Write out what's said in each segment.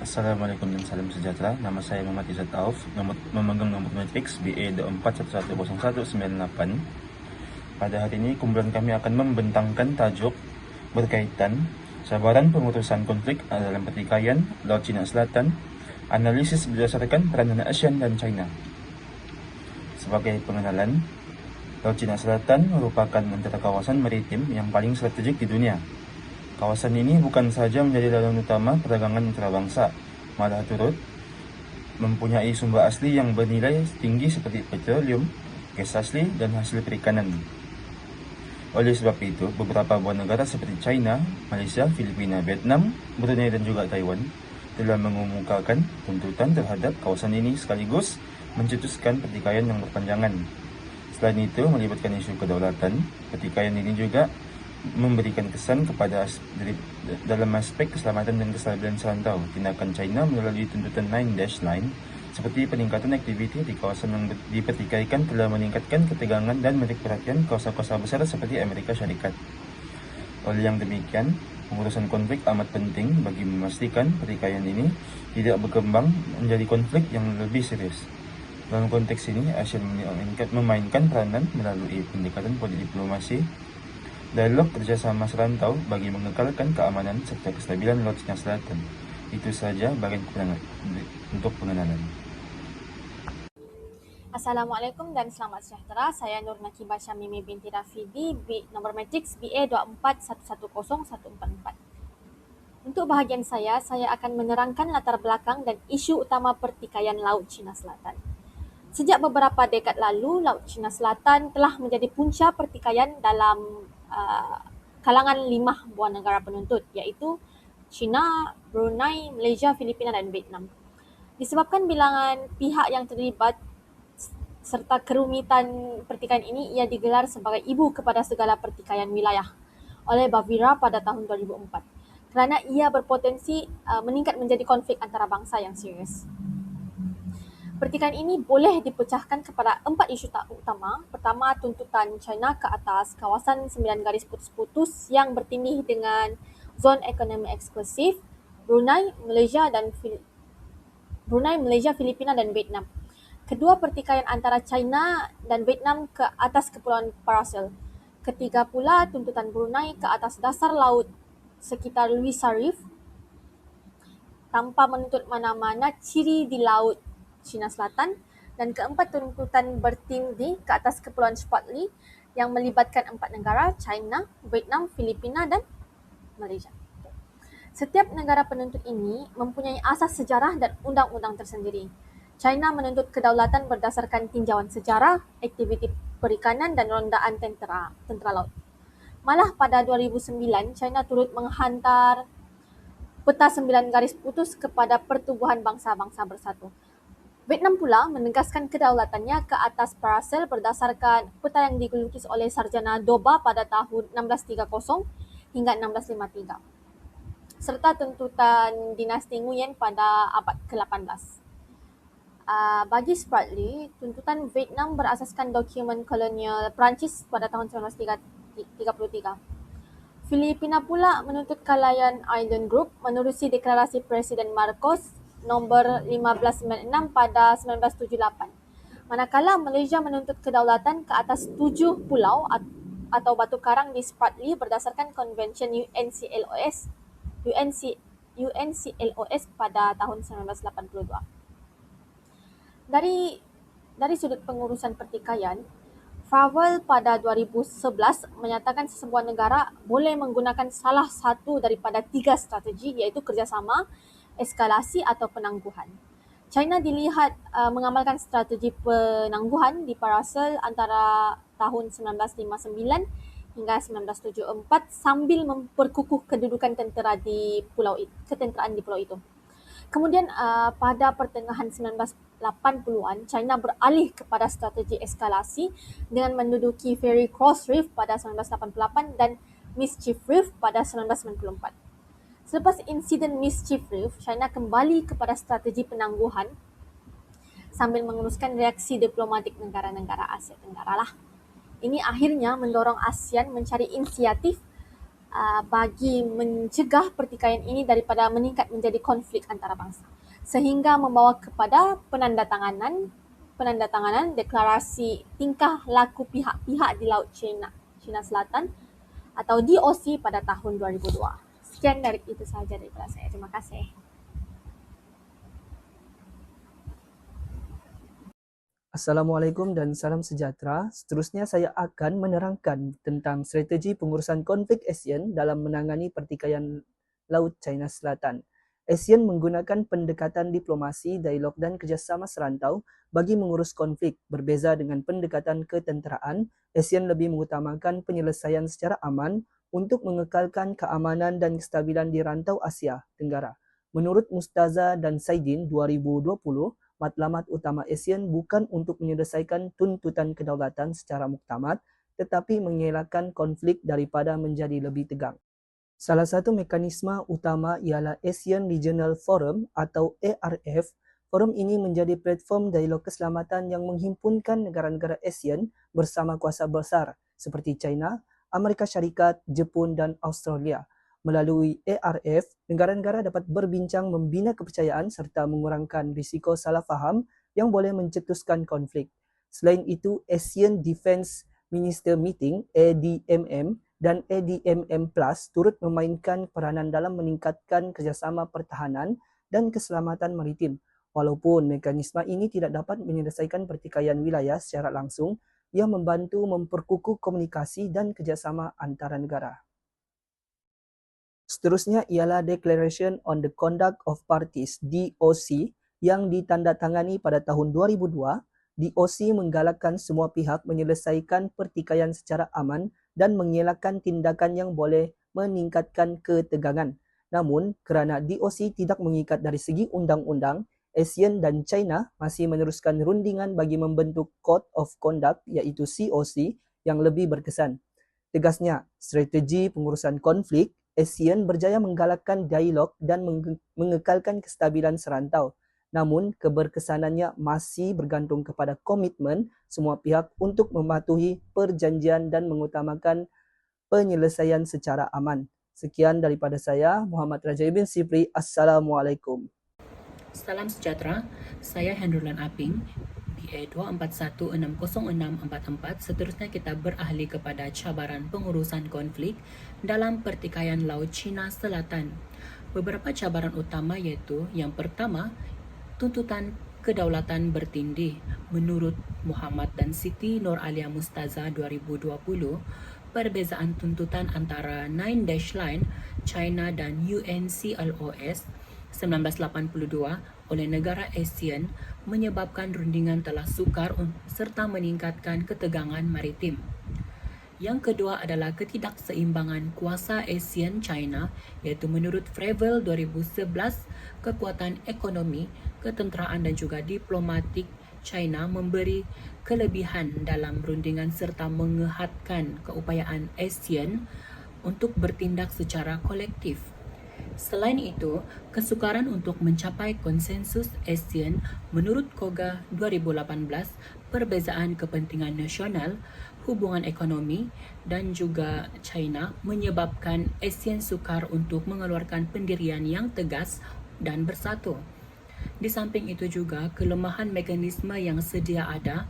Assalamualaikum dan salam sejahtera. Nama saya Muhammad Izzat Auf, memegang nomor matriks BA 24110198. Pada hari ini, kumpulan kami akan membentangkan tajuk berkaitan cabaran pengurusan konflik dalam pertikaian Laut Cina Selatan, analisis berdasarkan peranan ASEAN dan China. Sebagai pengenalan, Laut Cina Selatan merupakan antara kawasan maritim yang paling strategik di dunia. Kawasan ini bukan saja menjadi ladang utama perdagangan antarabangsa, malah turut mempunyai sumber asli yang bernilai tinggi seperti petroleum, gas asli, dan hasil perikanan. Oleh sebab itu, beberapa buah negara seperti China, Malaysia, Filipina, Vietnam, Brunei, dan juga Taiwan telah mengemukakan tuntutan terhadap kawasan ini sekaligus mencetuskan pertikaian yang berpanjangan. Selain itu, melibatkan isu kedaulatan, pertikaian ini juga memberikan kesan kepada dalam aspek keselamatan dan kestabilan serantau. Tindakan China melalui tuntutan 9-Line seperti peningkatan aktiviti di kawasan yang dipertikaikan telah meningkatkan ketegangan dan menarik perhatian kuasa-kuasa besar seperti Amerika Syarikat. Oleh yang demikian, pengurusan konflik amat penting bagi memastikan pertikaian ini tidak berkembang menjadi konflik yang lebih serius. Dalam konteks ini, ASEAN memainkan peranan melalui pendekatan politik diplomasi, dialog kerjasama serantau bagi mengekalkan keamanan serta kestabilan Laut Cina Selatan. Itu saja bagian untuk pengenalan. Assalamualaikum dan selamat sejahtera. Saya Nur Nakibah Syamimi binti Rafidi, nomor matriks BA 24110144. Untuk bahagian saya akan menerangkan latar belakang dan isu utama pertikaian Laut Cina Selatan. Sejak beberapa dekad lalu, Laut Cina Selatan telah menjadi punca pertikaian dalam kalangan 5 buah negara penuntut, iaitu China, Brunei, Malaysia, Filipina dan Vietnam. Disebabkan bilangan pihak yang terlibat serta kerumitan pertikaian ini, ia digelar sebagai ibu kepada segala pertikaian wilayah oleh Bavira pada tahun 2004 kerana ia berpotensi meningkat menjadi konflik antarabangsa yang serius. Pertikaian ini boleh dipecahkan kepada 4 isu utama. Pertama, tuntutan China ke atas kawasan 9 garis putus-putus yang bertindih dengan zon ekonomi eksklusif Brunei, Malaysia, Filipina dan Vietnam. Kedua, pertikaian antara China dan Vietnam ke atas Kepulauan Paracel. Ketiga pula, tuntutan Brunei ke atas dasar laut sekitar Louis Sarif tanpa menuntut mana-mana ciri di Laut Cina Selatan. Dan keempat, tuntutan bertindih ke atas Kepulauan Spratly yang melibatkan 4 negara, China, Vietnam, Filipina dan Malaysia. Setiap negara penuntut ini mempunyai asas sejarah dan undang-undang tersendiri. China menuntut kedaulatan berdasarkan tinjauan sejarah, aktiviti perikanan dan rondaan tentera laut. Malah pada 2009, China turut menghantar peta 9 garis putus kepada Pertubuhan Bangsa-Bangsa Bersatu. Vietnam pula menegaskan kedaulatannya ke atas Paracel berdasarkan peta yang dilukis oleh Sarjana Doba pada tahun 1630 hingga 1653, serta tuntutan dinasti Nguyen pada abad ke-18. Bagi Spratly, tuntutan Vietnam berasaskan dokumen kolonial Perancis pada tahun 1933. Filipina pula menuntut Kalayaan Island Group menerusi deklarasi Presiden Marcos nombor 1596 pada 1978. Manakala Malaysia menuntut kedaulatan ke atas 7 pulau atau batu karang di Spratly berdasarkan Konvensyen UNCLOS pada tahun 1982. Dari sudut pengurusan pertikaian, Farwell pada 2011 menyatakan sesebuah negara boleh menggunakan salah satu daripada 3 strategi, iaitu kerjasama, eskalasi atau penangguhan. China dilihat mengamalkan strategi penangguhan di Paracel antara tahun 1959 hingga 1974 sambil memperkukuh kedudukan ketenteraan di pulau itu. Kemudian pada pertengahan 1980-an, China beralih kepada strategi eskalasi dengan menduduki Fairy Cross Reef pada 1988 dan Mischief Reef pada 1994. Selepas insiden Mischief Reef, China kembali kepada strategi penangguhan sambil meneruskan reaksi diplomatik negara-negara Asia Tenggara lah. Ini akhirnya mendorong ASEAN mencari inisiatif bagi mencegah pertikaian ini daripada meningkat menjadi konflik antarabangsa, sehingga membawa kepada penandatanganan deklarasi tingkah laku pihak-pihak di Laut Cina Selatan atau DOC pada tahun 2002. Sekian dari itu sahaja daripada saya. Terima kasih. Assalamualaikum dan salam sejahtera. Seterusnya saya akan menerangkan tentang strategi pengurusan konflik ASEAN dalam menangani pertikaian Laut China Selatan. ASEAN menggunakan pendekatan diplomasi, dialog dan kerjasama serantau bagi mengurus konflik. Berbeza dengan pendekatan ketenteraan, ASEAN lebih mengutamakan penyelesaian secara aman untuk mengekalkan keamanan dan kestabilan di rantau Asia Tenggara. Menurut Mustaza dan Saidin 2020, matlamat utama ASEAN bukan untuk menyelesaikan tuntutan kedaulatan secara muktamad, tetapi mengelakkan konflik daripada menjadi lebih tegang. Salah satu mekanisme utama ialah ASEAN Regional Forum atau ARF. Forum ini menjadi platform dialog keselamatan yang menghimpunkan negara-negara ASEAN bersama kuasa besar seperti China, Amerika Syarikat, Jepun dan Australia. Melalui ARF, negara-negara dapat berbincang membina kepercayaan serta mengurangkan risiko salah faham yang boleh mencetuskan konflik. Selain itu, ASEAN Defence Minister Meeting ADMM dan ADMM Plus turut memainkan peranan dalam meningkatkan kerjasama pertahanan dan keselamatan maritim. Walaupun mekanisme ini tidak dapat menyelesaikan pertikaian wilayah secara langsung, ia membantu memperkukuh komunikasi dan kerjasama antara negara. Seterusnya ialah Declaration on the Conduct of Parties (DOC) yang ditandatangani pada tahun 2002. DOC menggalakkan semua pihak menyelesaikan pertikaian secara aman dan mengelakkan tindakan yang boleh meningkatkan ketegangan. Namun, kerana DOC tidak mengikat dari segi undang-undang, ASEAN dan China masih meneruskan rundingan bagi membentuk Code of Conduct iaitu COC yang lebih berkesan. Tegasnya, strategi pengurusan konflik ASEAN berjaya menggalakkan dialog dan mengekalkan kestabilan serantau. Namun, keberkesanannya masih bergantung kepada komitmen semua pihak untuk mematuhi perjanjian dan mengutamakan penyelesaian secara aman. Sekian daripada saya, Muhammad Raja Ibn Sipri. Assalamualaikum. Salam sejahtera, saya Hendrulan Aping, BA 241606444. Seterusnya kita beralih kepada cabaran pengurusan konflik dalam pertikaian Laut Cina Selatan. Beberapa cabaran utama iaitu yang pertama, tuntutan kedaulatan bertindih. Menurut Muhammad dan Siti Nur Alia Mustaza 2020, perbezaan tuntutan antara Nine Dash Line, China dan UNCLOS 1982 oleh negara ASEAN menyebabkan rundingan telah sukar serta meningkatkan ketegangan maritim. Yang kedua adalah ketidakseimbangan kuasa ASEAN-China, iaitu menurut Fravel 2011, kekuatan ekonomi, ketenteraan dan juga diplomatik China memberi kelebihan dalam rundingan serta mengehatkan keupayaan ASEAN untuk bertindak secara kolektif. Selain itu, kesukaran untuk mencapai konsensus ASEAN menurut KOGA 2018, perbezaan kepentingan nasional, hubungan ekonomi dan juga China menyebabkan ASEAN sukar untuk mengeluarkan pendirian yang tegas dan bersatu. Di samping itu juga, kelemahan mekanisme yang sedia ada,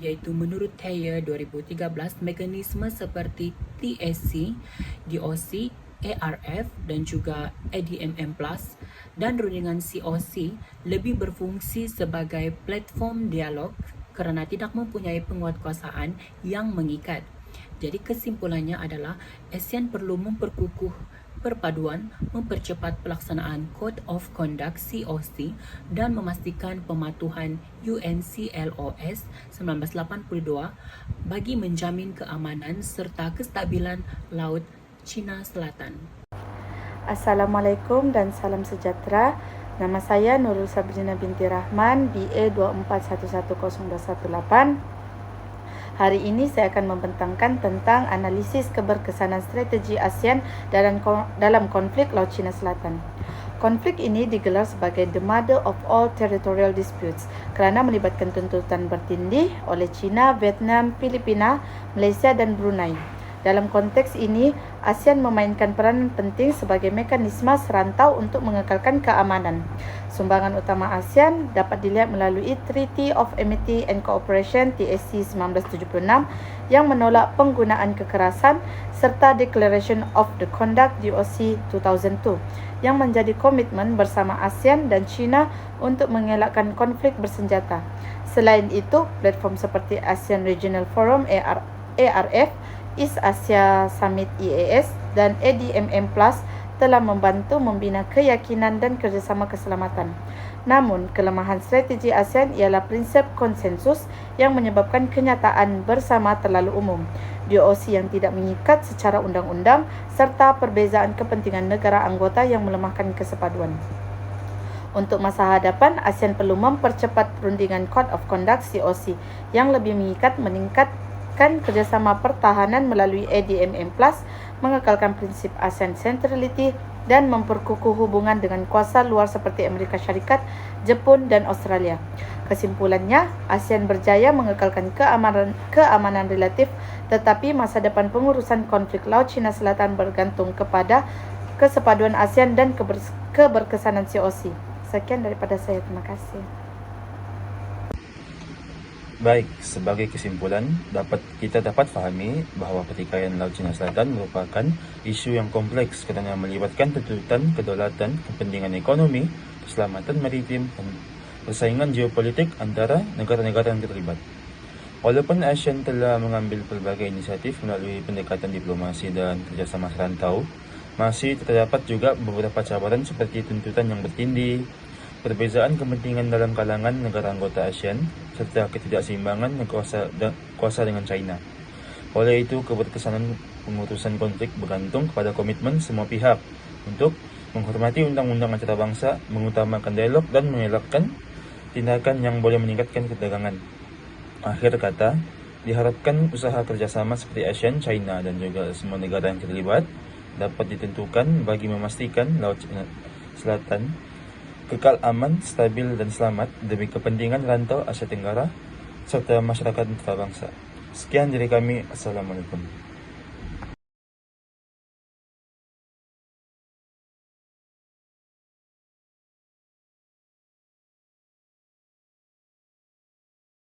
iaitu menurut Thayer 2013, mekanisme seperti TSC, DOC, ARF dan juga ADMM Plus dan rundingan COC lebih berfungsi sebagai platform dialog kerana tidak mempunyai penguatkuasaan yang mengikat. Jadi kesimpulannya adalah ASEAN perlu memperkukuh perpaduan, mempercepat pelaksanaan Code of Conduct COC dan memastikan pematuhan UNCLOS 1982 bagi menjamin keamanan serta kestabilan laut Cina Selatan. Assalamualaikum dan salam sejahtera. Nama saya Nurul Sabrina binti Rahman, BA 2411018. Hari ini saya akan membentangkan tentang analisis keberkesanan strategi ASEAN dalam konflik Laut Cina Selatan. Konflik ini digelar sebagai the mother of all territorial disputes kerana melibatkan tuntutan bertindih oleh China, Vietnam, Filipina, Malaysia dan Brunei. Dalam konteks ini, ASEAN memainkan peranan penting sebagai mekanisme serantau untuk mengekalkan keamanan. Sumbangan utama ASEAN dapat dilihat melalui Treaty of Amity and Cooperation TAC 1976 yang menolak penggunaan kekerasan serta Declaration of the Conduct DOC 2002 yang menjadi komitmen bersama ASEAN dan China untuk mengelakkan konflik bersenjata. Selain itu, platform seperti ASEAN Regional Forum ARF, East Asia Summit EAS dan ADMM Plus telah membantu membina keyakinan dan kerjasama keselamatan. Namun, kelemahan strategi ASEAN ialah prinsip konsensus yang menyebabkan kenyataan bersama terlalu umum, DOC yang tidak mengikat secara undang-undang serta perbezaan kepentingan negara anggota yang melemahkan kesepaduan. Untuk masa hadapan, ASEAN perlu mempercepat perundingan Code of Conduct COC yang lebih meningkatkan kerjasama pertahanan melalui ADMM Plus, mengekalkan prinsip ASEAN Centrality dan memperkukuh hubungan dengan kuasa luar seperti Amerika Syarikat, Jepun dan Australia. Kesimpulannya, ASEAN berjaya mengekalkan keamanan relatif, tetapi masa depan pengurusan konflik Laut Cina Selatan bergantung kepada kesepaduan ASEAN dan keberkesanan COC. Sekian daripada saya, terima kasih. Baik, sebagai kesimpulan, kita dapat fahami bahawa pertikaian Laut Cina Selatan merupakan isu yang kompleks kerana melibatkan tuntutan kedaulatan, kepentingan ekonomi, keselamatan maritim dan persaingan geopolitik antara negara-negara yang terlibat. Walaupun ASEAN telah mengambil pelbagai inisiatif melalui pendekatan diplomasi dan kerjasama serantau, masih terdapat juga beberapa cabaran seperti tuntutan yang bertindih, perbezaan kepentingan dalam kalangan negara anggota ASEAN, serta ketidakseimbangan kuasa dengan China. Oleh itu, keberkesanan pengurusan konflik bergantung kepada komitmen semua pihak untuk menghormati undang-undang antarabangsa, mengutamakan dialog dan mengelakkan tindakan yang boleh meningkatkan ketegangan. Akhir kata, diharapkan usaha kerjasama seperti ASEAN, China dan juga semua negara yang terlibat dapat ditentukan bagi memastikan Laut Cina Selatan kekal aman, stabil dan selamat demi kepentingan rantau Asia Tenggara serta masyarakat antarabangsa. Sekian dari kami. Assalamualaikum.